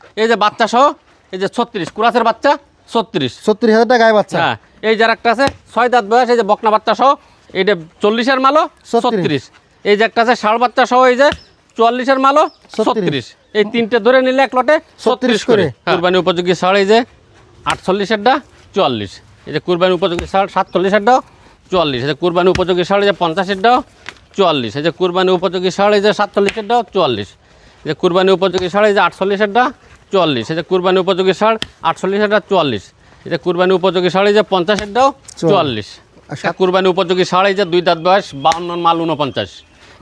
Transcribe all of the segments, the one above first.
এই যে বাচ্চা সহ এই যে 36 কুরাসের বাচ্চা 36,000 টাকা গায়ে বাচ্চা। হ্যাঁ, এই যার একটা আছে 6 দাঁত বয়স, এই যে বকনা বাচ্চা সহ এইটা 40-এর মালও 36। এই যে একটা আছে ষাঁড় বাচ্চা সহ এই যে 44-এর মালও 36। এই তিনটে ধরে নিলে এক লটে 36 করে। কুরবানি উপযোগী ষাঁড় এই যে 48-এরটা 44। এই যে কুরবানি উপযোগী ষাঁড় 47-এরটাও 44। এই যে কুরবানি উপযোগী ষাঁড় এই যে 50-এরটাও 44। এই যে কুরবানি উপযোগী ষাঁড় এই যে 47-এরটাও 44। এই যে কুরবানি উপযোগী ষাঁড় এই যে 48-এরটা 44। এই যে কুরবানি উপযোগী ষাঁড় 48-এরটা 44। এই যে কুরবানি উপযোগী ষাঁড় এই যে 50-এরটাও 44। কুরবানি উপযোগী ষাঁড় এই যে 2 দাঁত বয়স 52 মাল 49।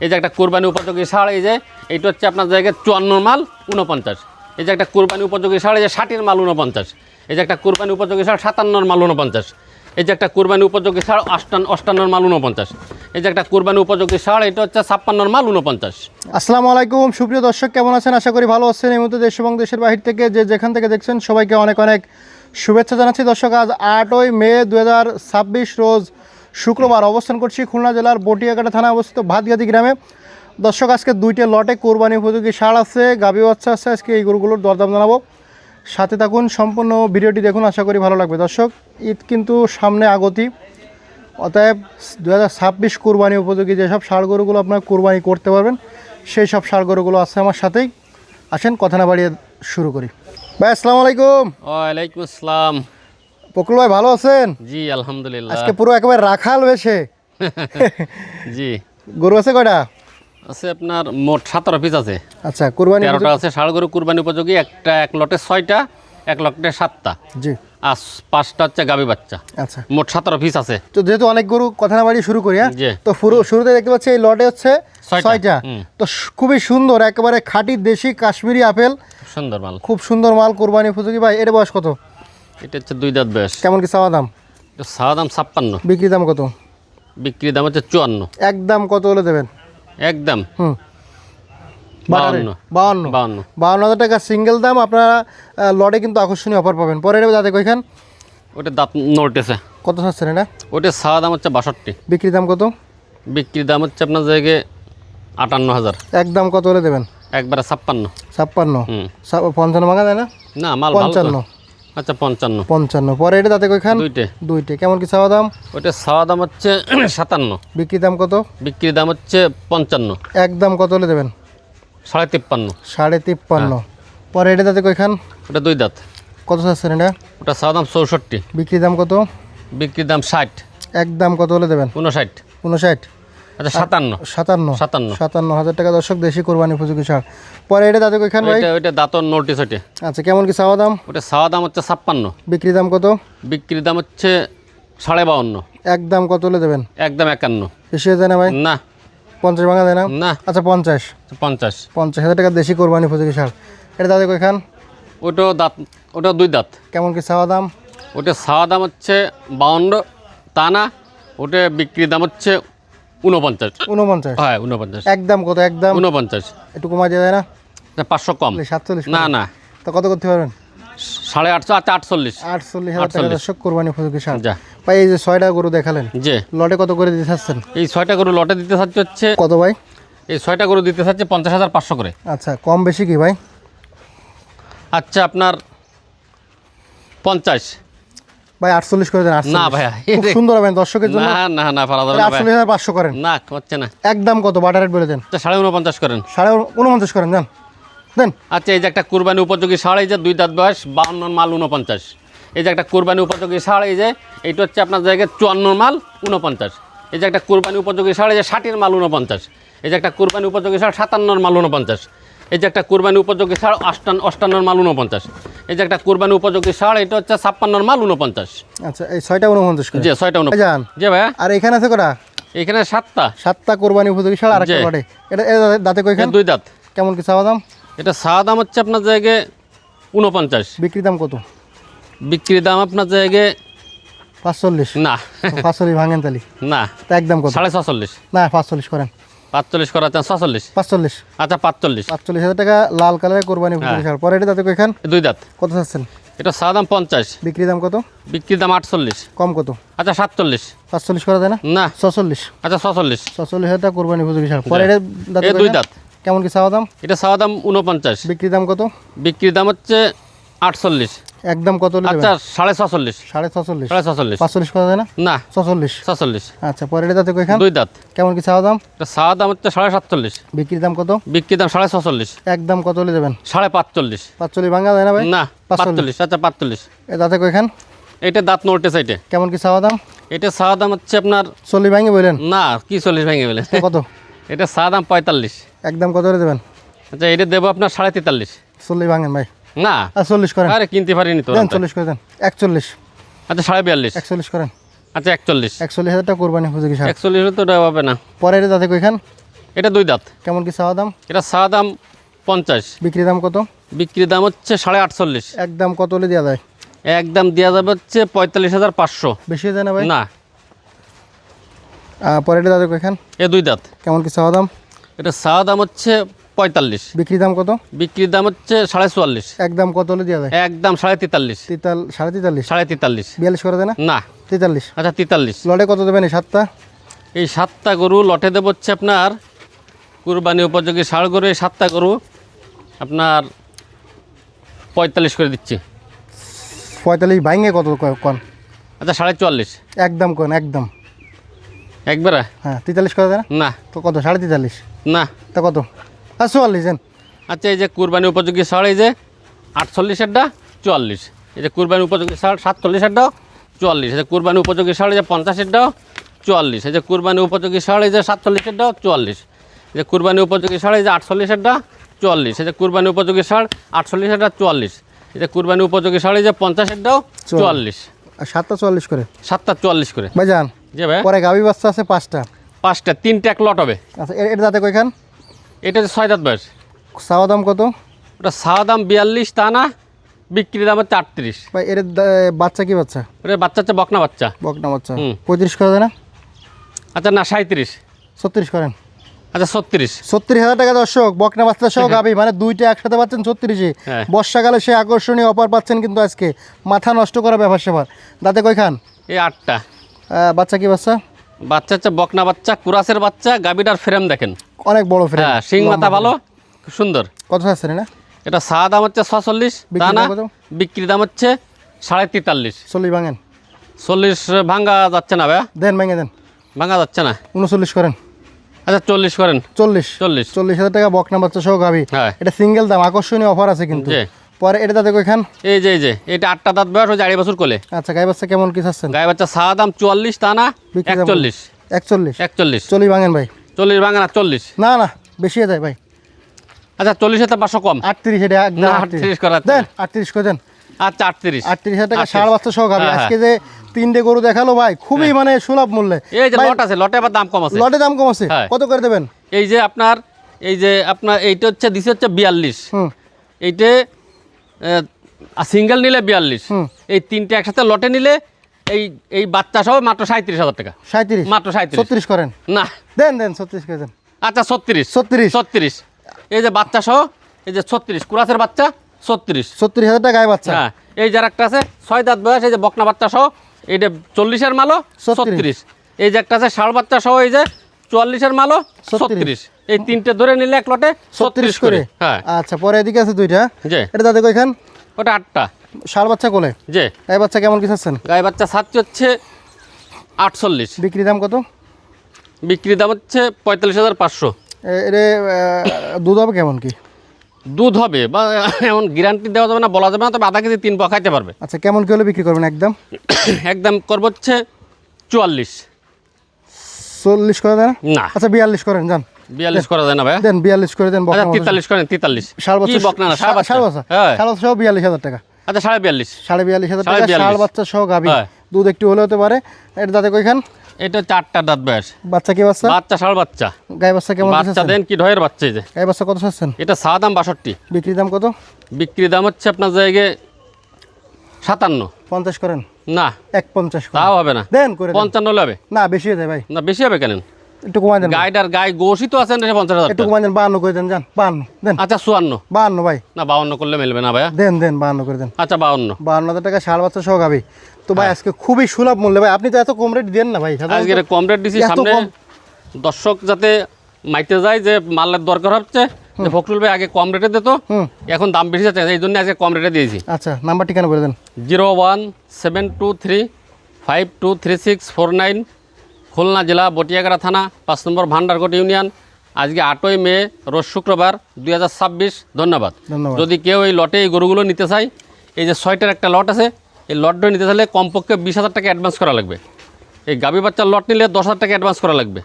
এই যে একটা কুরবানি উপযোগী ষাঁড় এই যে এইটা হচ্ছে আপনার জায়গায় 54 মাল 49। এই যে একটা কুরবানি উপযোগী ষাঁড় এই যে 60-এর মাল 49। এই যে একটা কুরবানি উপযোগী ষাঁড় 57-এর মাল 49। এই যে একটা কুরবানি উপযোগী ষাঁড় 58-এর মাল 49। এই যে একটা কুরবানি উপযোগী ষাঁড় এটা হচ্ছে 56-এর মাল 49। আসসালামু আলাইকুম সুপ্রিয় দর্শক, কেমন আছেন? আশা করি ভালো আছেন। এই মুহূর্তে দেশ এবং দেশের বাহির থেকে যে যেখান থেকে দেখছেন সবাইকে অনেক অনেক শুভেচ্ছা জানাচ্ছি। দর্শক, আজ 8ই মে 2026 রোজ শুক্রবার অবস্থান করছি খুলনা জেলার বটিয়াঘাটা থানা অবস্থিত ভাতগাতি গ্রামে। দর্শক, আজকে 2টে লটে কোরবানি উপযোগী ষাঁড় আছে, গাভী বাচ্চা আছে। আজকে এই গরুগুলোর দরদাম জানাবো, সাথে থাকুন, সম্পূর্ণ ভিডিওটি দেখুন, আশা করি ভালো লাগবে। দর্শক, ঈদ কিন্তু সামনে আগতি, অতএব 2026 কোরবানি উপযোগী যেসব ষাঁড় গরুগুলো আপনার কোরবানি করতে পারবেন সেই সব ষাঁড় গরুগুলো আছে আমার সাথেই। আসেন কথা না বাড়িয়ে শুরু করি। ভাই আসসালামু আলাইকুম। ওয়ালাইকুম আসসালাম। পকুল ভাই ভালো আছেন? জি আলহামদুলিল্লাহ। আজকে পুরো একেবারে রাখাল বেশে। জি। গরু আছে কয়টা? আছে আপনার মোট 17 পিস আছে। আচ্ছা, কোরবানি 13টা আছে ষাঁড় গরু কুরবানি উপযোগী, একটা এক লটে 6টা, এক লটে 7টা। জি। আর 5টা হচ্ছে গাভী বাচ্চা। আচ্ছা, মোট 17 পিস আছে। তো যেহেতু অনেক গরু, কথা না বাড়িয়ে শুরু করি। হ্যাঁ, জি। তো শুরুতে দেখতে পাচ্ছি এই লটে হচ্ছে 6টা। তো খুবই সুন্দর, একেবারে খাঁটি দেশি কাশ্মীরি আপেল, সুন্দর মাল, খুব সুন্দর মাল, কোরবানি উপযোগী। ভাই এর বয়স কত? এটা হচ্ছে 2 দাঁত বয়স। কেমন কি চাওয়া দাম? এটা চাওয়া দাম 56, বিক্রি দাম কত? বিক্রি দাম হচ্ছে 54। একদম কত হলে দেবেন? একদম 52। 52 টাকা সিঙ্গেল দাম। আপনারা লটে কিন্তু আকর্ষণীয় অফার পাবেন। পরে যাতে কইখান ওটা দাঁত নড়তেছে। কত চাচ্ছেন এটা? ওটা চাওয়া দাম হচ্ছে 62। বিক্রি দাম কত? বিক্রি দাম হচ্ছে আপনার জায়গায় 58,000। একদম কত হলে দেবেন? একবারে 56। 56? 55 ভাঙা যায় না? না, মাল ভালো তো। 55। আচ্ছা 55। পরে এটা যাতে কইখান দুইটে। কেমন কি চাওয়া দাম? ওটা চাওয়া দাম হচ্ছে 57। বিক্রি দাম কত? বিক্রি দাম হচ্ছে 55। একদম কত হলে দেবেন? 53.5। 53.5। পরে এটা যাতে কইখান ওটা 2 দাঁত। কত চাচ্ছেন এটা? ওটা চাওয়া দাম 64। বিক্রি দাম কত? বিক্রি দাম 60। একদম কত হলে দেবেন? 59। 59? আচ্ছা 57,000 টাকা। দর্শক, দেশি কোরবানি উপযোগী ষাঁড়। পরে এটা দাঁতে কইখান ভাই? ওইটা দাঁতর নোটিস ওইটা। আচ্ছা, কেমন কি চাওয়া দাম? ওটা চাওয়া দাম হচ্ছে 56। বিক্রি দাম কত? বিক্রি দাম হচ্ছে 52.5। একদম কত হলে দেবেন? একদম 51। বেশি হয়ে যায় না ভাই? না। 50 ভাঙা যায় না? না। আচ্ছা 50। 50,000 টাকা দেশি কোরবানি উপযোগী ষাঁড়। এটা দাঁতে কইখান? ওটাও দাঁত, ওটাও 2 দাঁত। কেমন কি চাওয়া দাম? ওটা চাওয়া দাম হচ্ছে 52, তা না, ওটা বিক্রি দাম হচ্ছে 49। 49? হ্যাঁ 49। একদম কত? একদম 49। একটু কমা যায় না? 500 কম। 47? না না, তো কত করতে পারবেন? 850। আচ্ছা 48। 48,000 টাকা দর্শক কোরবানি উপযোগী ষাঁড়। যা ভাই, এই যে 6টা গরু দেখালেন, যে লটে কত করে দিতে চাচ্ছেন? এই 6টা গরু লটে দিতে চাচ্ছে হচ্ছে কত ভাই? এই 6টা গরু দিতে চাচ্ছে 50,500 করে। আচ্ছা, কম বেশি কি ভাই? আচ্ছা আপনার 50। ভাই 48 করে দেন। 48? না ভাইয়া, খুব সুন্দর হবেন দর্শকের জন্য। না না না, পারা যাবে না ভাই। 48,500 করেন। না, হচ্ছে না। একদম কত? বাটার রেট বলে দেন। আচ্ছা 49.5 করেন। 49 করেন, যান দেন। আচ্ছা, এই যে একটা কুরবানি উপযোগী ষাঁড়, এই যে 2 দাঁত বয়স 52 মাল 49। এই যে একটা কুরবানি উপযোগী ষাঁড়, এই যে এইটা হচ্ছে আপনার জায়গায় 54 মাল 49। এই যে একটা কুরবানি উপযোগী ষাঁড়, এই যে 60-এর মাল 49। এই যে একটা কুরবানি উপযোগী ষাঁড় 57 মাল 49। এই যে একটা কুরবানি উপযোগী ষাঁড় 58 মাল 49। এই যে একটা কুরবানি উপযোগী ষাঁড়, এটা হচ্ছে 56 মাল 49। আচ্ছা, এই 6টা 49 করে। জি 6টা 49। যান। জি ভাইয়া। আর এখানে আছে কটা? এখানে 7টা। 7টা কোরবানি উপযোগী ষাঁড়। আরেকটা লটে। এটা দাঁতে কইখান? 2 দাঁত। কেমন কি চাওয়া দাম? এটা চাওয়া দাম হচ্ছে আপনার জায়গায় 49। বিক্রি দাম কত? বিক্রি দাম আপনার জায়গায় 45? না। 45 ভাঙেন তালি? না। তা একদম কত? 46.5। না, 45 করেন। 45 করা চান 46। 45? আচ্ছা 45। 45,000 টাকা লাল কালারের কোরবানি উপযোগী ষাঁড়। পরে এটা দাঁতে কইখান? 2 দাঁত। কত চাচ্ছেন? এটা চাওয়া দাম 50। বিক্রি দাম কত? বিক্রি দাম 48। কম কত? আচ্ছা 47। 45 করা যায় না? না। 46? আচ্ছা 46। 46,000 টাকা কোরবানি উপযোগী ষাঁড়। পরে এটা দাঁতে এই 2 দাঁত। কেমন কি চাওয়া দাম? এটা চাওয়া দাম 49, বিক্রি দাম কত? বিক্রির দাম হচ্ছে 48। একদম কত হলে আচ্ছা দেবেন? 46.5, 46.5, 46, 45 করা যায় না? না 46। 46। আচ্ছা, পরের দাঁতে কয়খান? দুই দাঁত। কেমন কি চাওয়া দাম? এটা চাওয়া দাম হচ্ছে 47.5, বিক্রির দাম কত? বিক্রির দাম 46.5, একদম কত হলে দেবেন? 45.5, 45 ভাঙা যায় না ভাই? না 45। 45। আচ্ছা 45। এ দাঁতে কয়খান? এটা দাঁত নড়তে সাইডে। কেমন কি চাওয়া দাম? এটা চাওয়া দাম হচ্ছে আপনার 40 ভাঙে বললেন? না কি 40 ভেঙে বলে তো কত? এটা চাওয়া দাম 45। একদম কত হলে দেবেন? আচ্ছা এটা দেবো আপনার 43.5। 40 ভাঙেন ভাই। না আর 40 করেন। আরে কিনতে পারিনি তো। দেন 40 করে দেন। 41। আচ্ছা 42.5। 41 করেন। আচ্ছা 41। 41,000 টাকা কোরবানি উপযোগী সার। 41 তো এটা হবে না। পরের দাঁতে কয়খান? এটা দুই দাঁত। কেমন কি চাওয়া দাম? এটা চাওয়া দাম 50, বিক্রি দাম কত? বিক্রির দাম হচ্ছে 48.5। একদম কত হলে দেওয়া যায়? একদম দেওয়া যাবে হচ্ছে 45,500। বেশি হয়ে যায় না ভাই? না পরের দাঁতে কয়খান? এ দুই দাঁত। কেমন কি চাওয়া দাম? এটা চাওয়া দাম হচ্ছে 45, বিক্রি দাম কত? বিক্রির দাম হচ্ছে 44। একদম কত হলে দেওয়া যায়? একদম 43.5, 43.5, 43.5। 42 করে দেয় না? না 43। আচ্ছা 43। লটে কত দেবেন এই 7টা? এই 7টা গরু লটে দেবো হচ্ছে আপনার কুরবানি উপযোগী ষাঁড় গরু। এই 7টা গরু আপনার 45 করে দিচ্ছি। 45 ভাঙে কত কন? আচ্ছা 44। একদম কোন একদম? একবারে হ্যাঁ 43 করে দেয় না? না তো কত? 43.5। না। তা কত? আর 44 দেন। আচ্ছা এই যে কুরবানি উপযোগী ষাঁড় এই যে 48-এরটা 44, এই যে কুরবানি উপযোগী ষাঁড় 47-এরটাও 44, এই যে কুরবানি উপযোগী ষাঁড় এই যে 50-এরটাও 44, এই যে কুরবানি উপযোগী ষাঁড় এই যে 47-এরটাও 44, এই যে কুরবানি উপযোগী ষাঁড় এই যে 48-এরটা 44, এই যে কুরবানি উপযোগী ষাঁড় 48-এরটা 44, এই যে কুরবানি উপযোগী ষাঁড় এই যে 50-এরটাও 44। আর 7টা 44 করে? 7টা 44 করে। ভাই যান। যে ভাই পরে গাভী বাচ্চা আছে 5টা। 5টা 3টা এক লট হবে। আচ্ছা এর দাঁতে কয়খান? এটা হচ্ছে 6 দাঁত বয়স। চাওয়া দাম কত? ওটা চাওয়া দাম 42, তা না বিক্রির দাম হচ্ছে 38। ভাই এর বাচ্চা কি বাচ্চা? ওটা বাচ্চা হচ্ছে বকনা বাচ্চা। বকনা বাচ্চা। হুম। 35 করে দেয় না? আচ্ছা না 37। 36 করেন। আচ্ছা 36। 36,000 টাকা দর্শক, বকনা বাচ্চা সহ গাভী, মানে দুইটা একসাথে পাচ্ছেন 36-এ। হ্যাঁ। বর্ষাকালে সে আকর্ষণীয় অফার পাচ্ছেন কিন্তু আজকে, মাথা নষ্ট করা ব্যাপার সেবার। দাঁতে কয়খান? এই 8টা। বাচ্চা কি বাচ্চা? বাচ্চা হচ্ছে বকনা বাচ্চা, কুরাসের বাচ্চা। গাবিটার ফ্রেম দেখেন, অনেক বড় ফ্রেম। হ্যাঁ শিং মাথা ভালো, খুব সুন্দর। কত আছে না? এটা চাওয়া দাম হচ্ছে 46, তা বিক্রির না দাম কত? বিক্রির দাম হচ্ছে 43.5। 40 ভাঙেন। 40 ভাঙ্গা যাচ্ছে না ভাইয়া, দেন ভেঙে দেন। ভাঙ্গা যাচ্ছে না। 39 করেন। আচ্ছা 40 করেন। 40। 40। 40,000 টাকা বকনা বাচ্চা সহ গাভী। হ্যাঁ এটা সিঙ্গেল দাম, আকর্ষণীয় অফার আছে কিন্তু। জি। পরে এটা দাঁতে কয়খান? এই যে এটা 8টা দাঁত বয়স, ওই যে 2.5 বছর কোলে। আচ্ছা গাই বাচ্চা কেমন কি চাচ্ছেন? গায়ে বাচ্চা চাওয়া দাম 44, তা না বিক্রির দাম 41। 41। 41। 40 ভাঙেন ভাই। 40 ভাঙা না 40। না না বেশি হয়ে যায় ভাই। আচ্ছা 40 তো 500 কম। 38 এটা একদম না 38 38 করা দেন। 38 করে দেন। আচ্ছা 38। 38,000 টাকা 38 ষাঁড় বাচ্চা সহ গাভী। হ্যাঁ, আজকে যে 3টে গরু দেখালো ভাই, খুবই মানে সুলভ মূল্যে। এই যে ভাই, লট আছে, লটে আবার দাম কম আছে। লটে দাম কম আছে। হ্যাঁ। কত করে দেবেন? এই যে আপনার এইটা হচ্ছে দিছে হচ্ছে 42, হুম এইটে সিঙ্গেল নিলে 42, হুম। এই 3টে একসাথে লটে নিলে এই বাচ্চা সহ মাত্র 37,000 টাকা। 37। মাত্র 37। 36 করেন। না দেন 36 করে দেন। আচ্ছা 36। 36। 36। এই যে বাচ্চা সহ এই যে 36, কুরাসের বাচ্চা 36। 36,000 টাকা গায়ে বাচ্চা। হ্যাঁ এই যে একটা আছে 6 দাঁত বয়স, এই যে বকনা বাচ্চা সহ এইটা 40-এর মালও 36। এই যে একটা আছে ষাঁড় বাচ্চা সহ এই যে 44-এর মালও 36। এই 3টে ধরে নিলে এক লটে 36 করে। হ্যাঁ আচ্ছা পরে এদিকে আছে দুইটা। জি। এটা দাঁতে কয়খান? ওটা 8টা। ষাঁড় বাচ্চা কোলে। জি। গায়ে বাচ্চা কেমন কি চাচ্ছেন? গায়ে বাচ্চা ছাড়ছে হচ্ছে 48, বিক্রি দাম কত? বিক্রির দাম হচ্ছে 45,500। এর দুধ হবে কেমন কি? দুধ হবে বা এমন গ্যারান্টি দেওয়া যাবে না, বলা যাবে না, তবে আধা কেজি 3 পাও খাইতে পারবে। আচ্ছা কেমন কি হলে বিক্রি করবেন একদম? একদম করবো হচ্ছে 44। 40 করে দেন। না আচ্ছা 42 করেন যান। 42 করা যায় না ভাই। দেন 42 করে দেন। আচ্ছা 43 করেন, 43। ষাঁড় বাচ্চা কি বকনা না, ষাঁড় বাচ্চা। ষাঁড় বাচ্চা। হ্যাঁ ষাঁড় বাচ্চা সহ 42,000 টাকা। আচ্ছা 42.5। 42,500 টাকা 42,500 ষাঁড় বাচ্চা সহ গাভী। হ্যাঁ। দুধ একটু হলে হতে পারে। এটা দাঁতে কয়খান? এটা 4টা দাঁত বয়স। বাচ্চা কি বাচ্চা? বাচ্চা ষাঁড় বাচ্চা। গায়ে বাচ্চা কেমন কি বাচ্চা চাচ্ছেন? দেন কি ঢয়ের বাচ্চা। এই যে গায়ে বাচ্চা কত চাচ্ছেন? এটা চাওয়া দাম 62, বিক্রি দাম কত? বিক্রি দাম হচ্ছে আপনার জায়গায় 57। 50 করেন। না 1.50 করেন। তাও হবে না, দেন করে দেন। 55 হবে। না বেশি হয়ে যায় ভাই। না বেশি হবে কেন? একটু কমাই দেন। গাইডার গাই গোশই তো আছেন 50,000 একটু টাকা। কমাই দেন। 52 করে দেন যান। 52 দেন। আচ্ছা 54। 52 ভাই। না 52 করলে মিলবে না ভাইয়া। দেন 52 করে দেন। আচ্ছা 52। 52,000 টাকা ষাঁড় বাচ্চা সহ গাভী। তো ভাই আজকে খুবই সুলভ মূল্যে ভাই, আপনি তো এত কম রেট দেন না ভাই। আজকে এটা কম রেট দিছি, এত সামনে কম। দর্শক যাতে মাইতে যায় যে মালের দরকার হচ্ছে যে ফখরুল ভাই আগে কম রেটে দিত, এখন দাম বেশি যাচ্ছে, এই জন্য আজকে কম রেটে দিয়েছি। আচ্ছা, নাম্বার ঠিকানা বলে দেন। 01723523649, খুলনা জেলা বটিয়াগাড়া থানা, 5 নম্বর ভান্ডারকোট ইউনিয়ন। আজকে 8ই মে রোজ শুক্রবার 2026। ধন্যবাদ। ধন্যবাদ। যদি কেউ এই লটে এই গরুগুলো নিতে চায়, এই যে 6টার একটা লট আছে, এই লটটা নিতে চাইলে কমপক্ষে 20,000 টাকা অ্যাডভান্স করা লাগবে। এই গাভী বাচ্চার লট নিলে 10,000 টাকা অ্যাডভান্স করা লাগবে,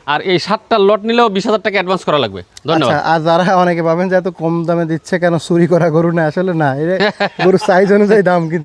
আর এই 7টার লট নিলেও 20,000 টাকা অ্যাডভান্স করা লাগবে। ধন্যবাদ। আচ্ছা, আর যারা অনেকে ভাবেন যে এত কম দামে দিচ্ছে কেন, চুরি করা গরু না, আসলে না, এটা গরুর সাইজ অনুযায়ী দাম কিন্তু